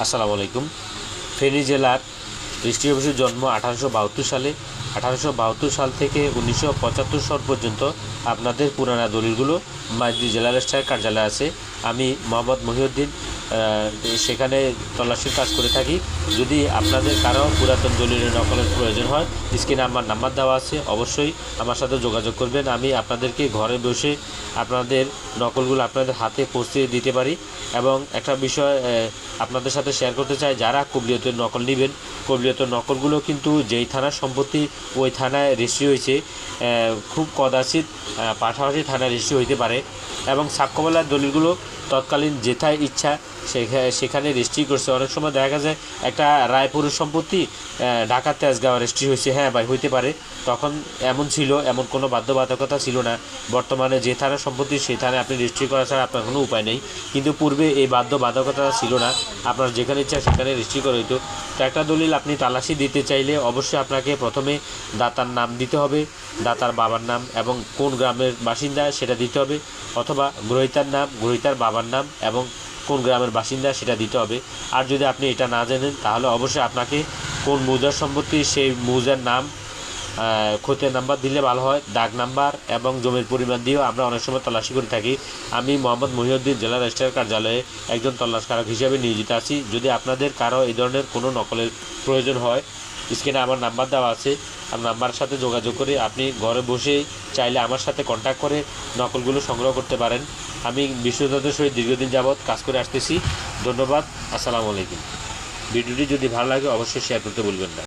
আসসালামু আলাইকুম। ফেনী জেলার রেজিস্ট্রি অফিসের জন্ম 1872 সালে। 1872 সাল থেকে 1975 সাল পর্যন্ত আপনাদের পুরানা দলিলগুলো মাইজদি জেলা রেজিস্ট্রারের কার্যালয়ে আছে। আমি মোহাম্মদ মহিউদ্দিন সেখানে তল্লাশির কাজ করে থাকি। যদি আপনাদের কারো পুরাতন দলিলের নকলের প্রয়োজন হয়, স্ক্রিনে আমার নাম্বার দেওয়া আছে, অবশ্যই আমার সাথে যোগাযোগ করবেন। আমি আপনাদেরকে ঘরে বসে আপনাদের নকলগুলো আপনাদের হাতে পৌঁছে দিতে পারি। এবং একটা বিষয় আপনাদের সাথে শেয়ার করতে চাই, যারা কবলিয়তের নকল নেবেন, কবলিয়তের নকলগুলো কিন্তু যেই থানার সম্পত্তি ওই থানায় রেজিস্ট্রি হয়েছে, খুব কদাচিৎ পাশাপাশি থানায় রেজিস্ট্রি হইতে পারে। এবং সাবকবলার দলিলগুলো তৎকালীন যেথায় ইচ্ছা সেখানে রেজিস্ট্রি করছে। অনেক সময় দেখা যায় একটা রায়পুরের সম্পত্তি ঢাকার তেজগাঁও রেজিস্ট্রি হয়েছে, হ্যাঁ ভাই হইতে পারে। তখন এমন ছিল, এমন কোনো বাধ্যবাধকতা ছিল না। বর্তমানে যে থানার সম্পত্তি সেই থানায় আপনি রেজিস্ট্রি করা ছাড়া আপনার কোনো উপায় নেই, কিন্তু পূর্বে এই বাধ্যবাধকতা ছিল না, আপনার যেখানে ইচ্ছা সেখানে রেজিস্ট্রি করা হইতো। তো একটা দলিল আপনি তালাশি দিতে চাইলে অবশ্যই আপনাকে প্রথমে দাতার নাম দিতে হবে, দাতার বাবার নাম এবং কোন গ্রামের বাসিন্দা সেটা দিতে হবে, অথবা গ্রহীতার নাম, গ্রহীতার বাবার নাম এবং কোন গ্রামের বাসিন্দা সেটা দিতে হবে। আর যদি আপনি এটা না জানেন তাহলে অবশ্যই আপনাকে কোন মৌজার সম্পত্তি সেই মৌজার নাম, খতিয়ান নাম্বার দিলে ভালো হয়, দাগ নাম্বার এবং জমির পরিমাণ দিয়েও আমরা অনেক সময় তল্লাশি করে থাকি। আমি মোহাম্মদ মহিউদ্দিন জেলা রেজিস্ট্রার কার্যালয়ে একজন তল্লাশকারক হিসেবে নিয়োজিত আছি। যদি আপনাদের কারো এই ধরনের কোনো নকলের প্রয়োজন হয়, স্ক্রিনে আমার নাম্বার দেওয়া আছে, আমার নাম্বারের সাথে যোগাযোগ করে আপনি ঘরে বসে চাইলে আমার সাথে কন্ট্যাক্ট করে নকলগুলো সংগ্রহ করতে পারেন। আমি বিশ্বস্ততার সহিত দীর্ঘদিন যাবৎ কাজ করে আসতেছি। ধন্যবাদ। আসসালামু আলাইকুম। ভিডিওটি যদি ভালো লাগে অবশ্যই শেয়ার করতে ভুলবেন না।